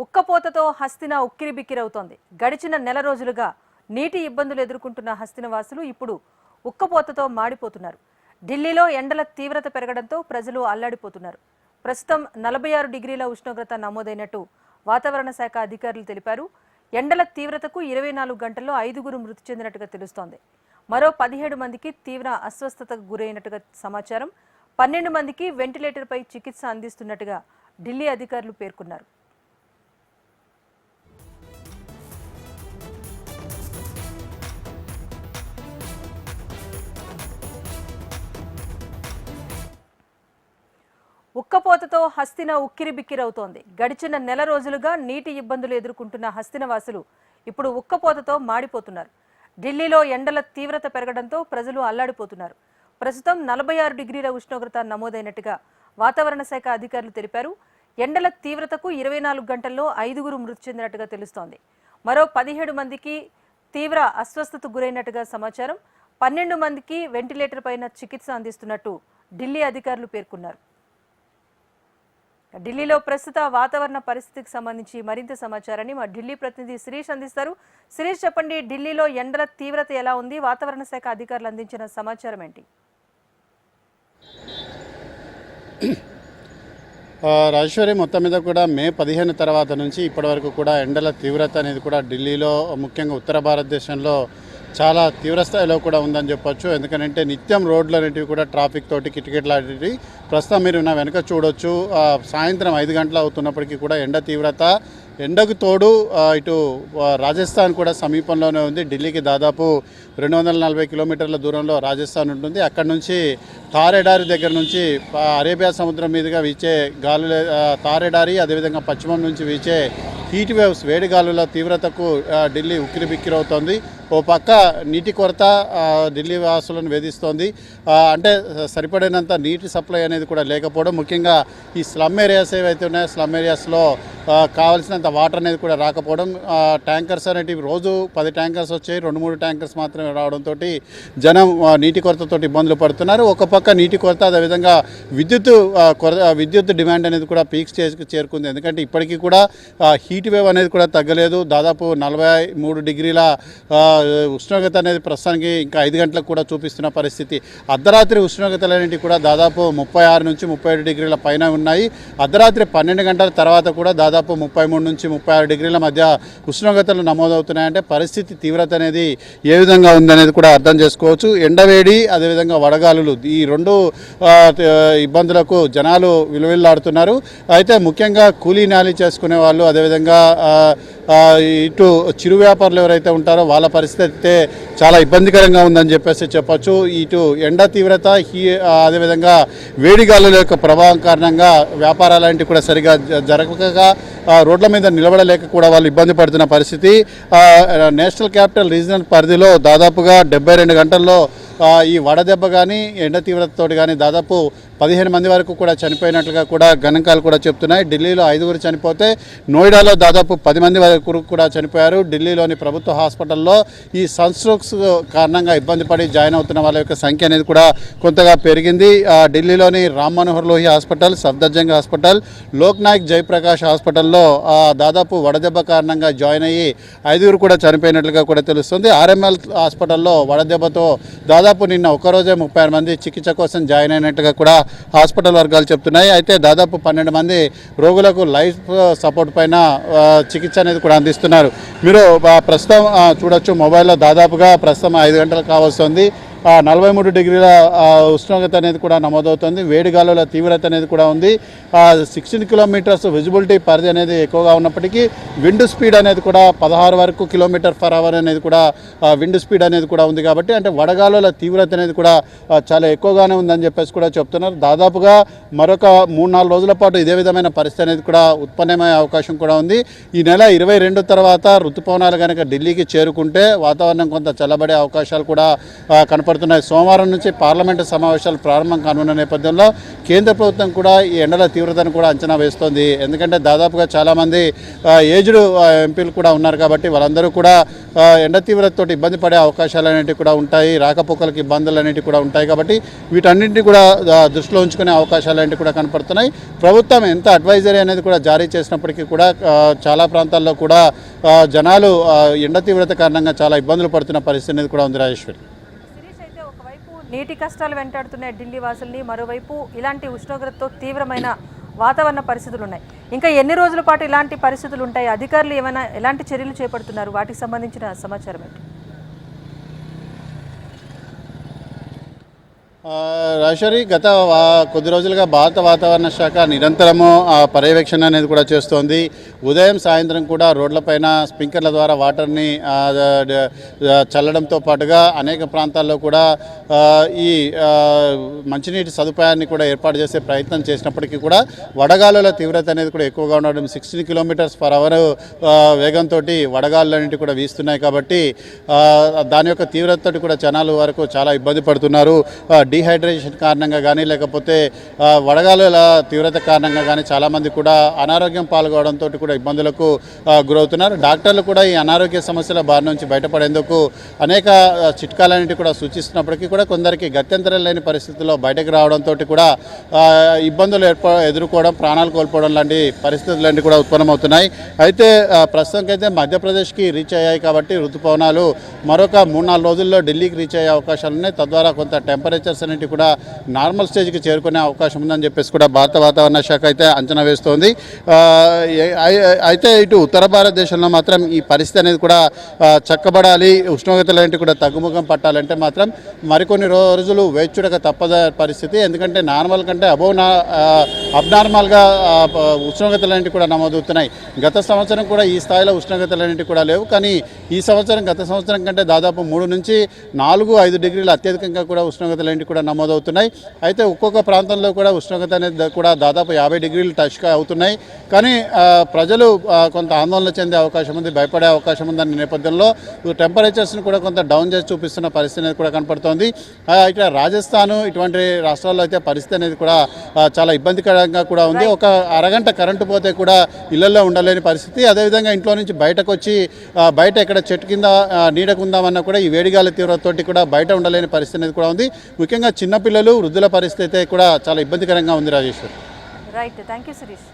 ఉక్కపోతతో హస్తిన ఉక్కిరిబిక్కిరవుతోంది. గడిచిన నెల రోజులుగా నీటి ఇబ్బందులు ఎదుర్కొంటున్న హస్తిన వాసులు ఇప్పుడు ఉక్కపోతతో మాడిపోతున్నారు. ఢిల్లీలో ఎండల తీవ్రత పెరగడంతో ప్రజలు అల్లాడిపోతున్నారు. ప్రస్తుతం 46 డిగ్రీల ఉష్ణోగ్రత నమోదైనట్టు వాతావరణ శాఖ అధికారులు తెలిపారు. ఎండల తీవ్రతకు 24 గంటల్లో 5గురు మృతి చెందినట్టుగా తెలుస్తోంది. మరో 17 మందికి తీవ్ర అస్వస్థతకు గురైనట్టుగా సమాచారం. 12 మందికి వెంటిలేటర్పై చికిత్స అందిస్తున్నట్టుగా ఢిల్లీ అధికారులు పేర్కొన్నారు. ఉక్కపోతతో హస్తిన ఉక్కిరిబిక్కిరవుతోంది. గడిచిన నెల రోజులుగా నీటి ఇబ్బందులు ఎదుర్కొంటున్న హస్తిన వాసులు ఇప్పుడు ఉక్కపోతతో మాడిపోతున్నారు. ఢిల్లీలో ఎండల తీవ్రత పెరగడంతో ప్రజలు అల్లాడిపోతున్నారు. ప్రస్తుతం 46 డిగ్రీల ఉష్ణోగ్రత నమోదైనట్టుగా వాతావరణ శాఖ అధికారులు తెలిపారు. ఎండల తీవ్రతకు 24 గంటల్లో 5గురు మృతి చెందినట్టుగా తెలుస్తోంది. మరో 17 మందికి తీవ్ర అస్వస్థతకు గురైనట్టుగా సమాచారం. 12 మందికి వెంటిలేటర్ పైన చికిత్స అందిస్తున్నట్టు ఢిల్లీ అధికారులు పేర్కొన్నారు. ఢిల్లీలో ప్రస్తుత వాతావరణ పరిస్థితికి సంబంధించి మరింత సమాచారాన్ని మా ఢిల్లీ ప్రతినిధి శిరీష్ అందిస్తారు. శిరీష్, చెప్పండి, ఢిల్లీలో ఎండల తీవ్రత ఎలా ఉంది? వాతావరణ శాఖ అధికారులు అందించిన సమాచారం ఏంటి? రాజేశ్వరి, మొత్తం మీద కూడా మే 15 తర్వాత నుంచి ఇప్పటి వరకు కూడా ఎండల తీవ్రత అనేది కూడా ఢిల్లీలో, ముఖ్యంగా ఉత్తర భారతదేశంలో చాలా తీవ్రస్థాయిలో కూడా ఉందని చెప్పొచ్చు. ఎందుకంటే నిత్యం రోడ్లు అనేటివి కూడా ట్రాఫిక్ తోటి కిటకిటలాంటివి. ప్రస్తుతం మీరు నా వెనక చూడొచ్చు, సాయంత్రం 5 గంటలు అవుతున్నప్పటికీ కూడా ఎండ తీవ్రత, ఎండకు తోడు ఇటు రాజస్థాన్ కూడా సమీపంలోనే ఉంది. ఢిల్లీకి దాదాపు 240 కిలోమీటర్ల దూరంలో రాజస్థాన్ ఉంటుంది. అక్కడ నుంచి థార్ ఎడారి దగ్గర నుంచి అరేబియా సముద్రం మీదుగా వీచే గాలులే థార్ ఎడారి, అదేవిధంగా పశ్చిమం నుంచి వీచే హీట్ వేవ్స్, వేడి గాలుల తీవ్రతకు ఢిల్లీ ఉక్కిరిబిక్కిరవుతోంది. ఓ పక్క నీటి కొరత ఢిల్లీ వాసులను వేధిస్తోంది. అంటే సరిపడినంత నీటి సప్లై అనేది కూడా లేకపోవడం, ముఖ్యంగా ఈ స్లమ్ ఏరియాస్ ఏవైతే ఉన్నాయో స్లమ్ ఏరియాస్లో కావాల్సినంత వాటర్ అనేది కూడా రాకపోవడం. ట్యాంకర్స్ అనేటివి రోజు 10 ట్యాంకర్స్ వచ్చాయి, 2-3 ట్యాంకర్స్ మాత్రమే రావడంతో జనం నీటి కొరతతో ఇబ్బందులు పడుతున్నారు. ఒక పక్క నీటి కొరత, అదేవిధంగా విద్యుత్ డిమాండ్ అనేది కూడా పీక్స్ చేరుకుంది. ఎందుకంటే ఇప్పటికీ కూడా హీట్ వేవ్ అనేది కూడా తగ్గలేదు. దాదాపు 43 డిగ్రీల ఉష్ణోగ్రత అనేది ప్రస్తుతానికి ఇంకా 5 గంటలకు కూడా చూపిస్తున్న పరిస్థితి. అర్ధరాత్రి ఉష్ణోగ్రతలు అనేవి కూడా దాదాపు 36 నుంచి 37 డిగ్రీల పైన ఉన్నాయి. అర్ధరాత్రి 12 గంటల తర్వాత కూడా దాదాపు 33 నుంచి 36 డిగ్రీల మధ్య ఉష్ణోగ్రతలు నమోదవుతున్నాయంటే పరిస్థితి తీవ్రత అనేది ఏ విధంగా ఉందనేది కూడా అర్థం చేసుకోవచ్చు. ఎండవేడి, అదేవిధంగా వడగాలులు, ఈ రెండు ఇబ్బందులకు జనాలు విలువిల్లాడుతున్నారు. అయితే ముఖ్యంగా కూలీ నాలి చేసుకునే వాళ్ళు, అదేవిధంగా ఇటు చిరు వ్యాపారులు ఎవరైతే ఉంటారో వాళ్ళ పరిస్థితి చాలా ఇబ్బందికరంగా ఉందని చెప్పొచ్చు. ఇటు ఎండ తీవ్రత, అదేవిధంగా వేడి గాలుల యొక్క ప్రభావం కారణంగా వ్యాపారాలంటివి కూడా సరిగా జరగక రోడ్ల మీద నిలబడలేక కూడా వాళ్ళు ఇబ్బంది పడుతున్న పరిస్థితి. నేషనల్ క్యాపిటల్ రీజనల్ పరిధిలో దాదాపుగా 72 గంటల్లో ఈ వడదెబ్బ కానీ ఎండ తీవ్రతతో కానీ దాదాపు 15 మంది వరకు కూడా చనిపోయినట్లుగా కూడా గణాంకాలు కూడా చెప్తున్నాయి. ఢిల్లీలో 5గురు చనిపోతే నోయిడాలో దాదాపు 10 మంది వరకు కూడా చనిపోయారు. ఢిల్లీలోని ప్రభుత్వ హాస్పిటల్లో ఈ సన్స్ట్రోక్స్ కారణంగా ఇబ్బంది పడి జాయిన్ అవుతున్న వాళ్ళ యొక్క సంఖ్య అనేది కూడా కొంతగా పెరిగింది. ఢిల్లీలోని రామ్ మనోహర్ లోహియా హాస్పిటల్, సఫ్దర్జంగ్ హాస్పిటల్, లోక్నాయక్ జయప్రకాష్ హాస్పిటల్లో దాదాపు వడదెబ్బ కారణంగా జాయిన్ అయ్యి 5గురు కూడా చనిపోయినట్లుగా కూడా తెలుస్తుంది. ఆర్ఎంఎల్ హాస్పిటల్లో వడదెబ్బతో దాదాపు నిన్న ఒకరోజే 36 మంది చికిత్స కోసం జాయిన్ అయినట్టుగా కూడా హాస్పిటల్ వర్గాలు చెప్తున్నాయి. అయితే దాదాపు 12 మంది రోగులకు లైఫ్ సపోర్ట్ పైన చికిత్స అనేది కూడా అందిస్తున్నారు. మీరు ప్రస్తుతం చూడొచ్చు, మొబైల్లో దాదాపుగా ప్రస్తుతం 5 గంటలు కావస్తుంది. 43 డిగ్రీల ఉష్ణోగ్రత అనేది కూడా నమోదవుతుంది. వేడి గాలుల తీవ్రత అనేది కూడా ఉంది. 16 కిలోమీటర్స్ విజిబిలిటీ పరిధి అనేది ఎక్కువగా ఉన్నప్పటికీ విండ్ స్పీడ్ అనేది కూడా 16 వరకు km/h అనేది కూడా విండ్ స్పీడ్ అనేది కూడా ఉంది. కాబట్టి అంటే వడగాలుల తీవ్రత అనేది కూడా చాలా ఎక్కువగానే ఉందని చెప్పేసి కూడా చెప్తున్నారు. దాదాపుగా మరొక 3-4 రోజుల పాటు ఇదే విధమైన పరిస్థితి అనేది కూడా ఉత్పన్నమయ్యే అవకాశం కూడా ఉంది. ఈ నెల 22 తర్వాత ఋతుపవనాలు కనుక ఢిల్లీకి చేరుకుంటే వాతావరణం కొంత చల్లబడే అవకాశాలు కూడా కనపడుతుంది. కనపడుతున్నాయి. సోమవారం నుంచి పార్లమెంటు సమావేశాలు ప్రారంభం కానున్న నేపథ్యంలో కేంద్ర ప్రభుత్వం కూడా ఈ ఎండల తీవ్రతను కూడా అంచనా వేస్తోంది. ఎందుకంటే దాదాపుగా చాలామంది ఏజ్డ్ ఎంపీలు కూడా ఉన్నారు కాబట్టి వాళ్ళందరూ కూడా ఎండ తీవ్రతతో ఇబ్బంది పడే అవకాశాలు అనేవి కూడా ఉంటాయి. రాకపోకలకు ఇబ్బందులు అనేవి కూడా ఉంటాయి కాబట్టి వీటన్నింటినీ కూడా దృష్టిలో ఉంచుకునే అవకాశాలు అనేవి కూడా కనపడుతున్నాయి. ప్రభుత్వం ఎంత అడ్వైజరీ అనేది కూడా జారీ చేసినప్పటికీ కూడా చాలా ప్రాంతాల్లో కూడా జనాలు ఎండ తీవ్రత కారణంగా చాలా ఇబ్బందులు పడుతున్న పరిస్థితి అనేది కూడా ఉంది. రాజేశ్వరి, అయితే ఒకవైపు నీటి కష్టాలు వెంటాడుతున్నాయి ఢిల్లీ వాసుల్ని, మరోవైపు ఇలాంటి ఉష్ణోగ్రతతో తీవ్రమైన వాతావరణ పరిస్థితులు ఉన్నాయి. ఇంకా ఎన్ని రోజుల పాటు ఇలాంటి పరిస్థితులు ఉంటాయి? అధికారులు ఎలాంటి చర్యలు చేపడుతున్నారు? వాటికి సంబంధించిన సమాచారం ఏంటి? రాజేశ్వరి, గత కొద్ది రోజులుగా భారత వాతావరణ శాఖ నిరంతరము పర్యవేక్షణ అనేది కూడా చేస్తోంది. ఉదయం సాయంత్రం కూడా రోడ్లపైన స్ప్రింక్లర్ల ద్వారా వాటర్ని చల్లడంతో పాటుగా అనేక ప్రాంతాల్లో కూడా ఈ మంచినీటి సదుపాయాన్ని కూడా ఏర్పాటు చేసే ప్రయత్నం చేసినప్పటికీ కూడా వడగాలుల తీవ్రత అనేది కూడా ఎక్కువగా ఉండడం, 16 km/h వేగంతో వడగాళ్ళు అనేవి కూడా వీస్తున్నాయి. కాబట్టి దాని యొక్క తీవ్రతతో కూడా జనాలు వరకు చాలా ఇబ్బంది పడుతున్నారు. డీహైడ్రేషన్ కారణంగా కానీ లేకపోతే వడగాలుల తీవ్రత కారణంగా కానీ చాలామంది కూడా అనారోగ్యం పాల్గొనడంతో కూడా ఇబ్బందులకు గురవుతున్నారు. డాక్టర్లు కూడా ఈ అనారోగ్య సమస్యల బారి నుంచి బయటపడేందుకు అనేక చిట్కాలన్నింటి కూడా సూచిస్తున్నప్పటికీ కూడా కొందరికి గత్యంతరం లేని పరిస్థితుల్లో బయటకు రావడంతో కూడా ఇబ్బందులు ఎదుర్కోవడం, ప్రాణాలు కోల్పోవడం లాంటి పరిస్థితులన్నీ కూడా ఉత్పన్నమవుతున్నాయి. అయితే ప్రస్తుతానికైతే మధ్యప్రదేశ్కి రీచ్ అయ్యాయి కాబట్టి ఋతుపవనాలు మరొక 3-4 రోజుల్లో ఢిల్లీకి రీచ్ అయ్యే అవకాశాలు ఉన్నాయి. తద్వారా కొంత టెంపరేచర్స్ అనేవి కూడా నార్మల్ స్టేజ్కి చేరుకునే అవకాశం ఉందని చెప్పేసి కూడా భారత వాతావరణ శాఖ అయితే అంచనా వేస్తోంది. అయితే ఇటు ఉత్తర భారతదేశంలో మాత్రం ఈ పరిస్థితి అనేది కూడా చక్కబడాలి, ఉష్ణోగ్రతలు అనేవి కూడా తగ్గుముఖం పట్టాలంటే మాత్రం మరికొన్ని రోజులు వేచుడక తప్పద పరిస్థితి. ఎందుకంటే నార్మల్ కంటే అబ్నార్మల్గా ఉష్ణోగ్రతలు అనేవి కూడా నమోదవుతున్నాయి. గత సంవత్సరం కూడా ఈ స్థాయిలో ఉష్ణోగ్రతలు అనేవి కూడా లేవు. కానీ ఈ సంవత్సరం గత సంవత్సరం కంటే దాదాపు 3 నుంచి 4-5 డిగ్రీలు అత్యధికంగా కూడా ఉష్ణోగ్రతలు ఏంటి కూడా నమోదవుతున్నాయి. అయితే ఒక్కొక్క ప్రాంతంలో కూడా ఉష్ణోగ్రత అనేది కూడా దాదాపు 50 డిగ్రీలు టచ్గా అవుతున్నాయి. కానీ ప్రజలు కొంత ఆందోళన చెందే అవకాశం ఉంది, భయపడే అవకాశం ఉందనే నేపథ్యంలో టెంపరేచర్స్ని కూడా కొంత డౌన్ చేసి చూపిస్తున్న పరిస్థితి అనేది కూడా కనపడుతోంది. ఇక్కడ రాజస్థాన్ ఇటువంటి రాష్ట్రాల్లో అయితే పరిస్థితి అనేది కూడా చాలా ఇబ్బందికరంగా కూడా ఉంది. ఒక అరగంట కరెంటు పోతే కూడా ఇళ్లలో ఉండలేని పరిస్థితి. అదేవిధంగా ఇంట్లో నుంచి బయటకు వచ్చి బయట ఎక్కడ చెట్టు కింద నీడకుందామన్నా కూడా ఈ వేడిగాలి తీవ్రతతోటి కూడా బయట ఉండలేని పరిస్థితి అనేది కూడా ఉంది. ముఖ్యంగా చిన్నపిల్లలు, వృద్ధుల పరిస్థితి అయితే కూడా చాలా ఇబ్బందికరంగా ఉంది. Rajeshwar, right, thank you Sirish.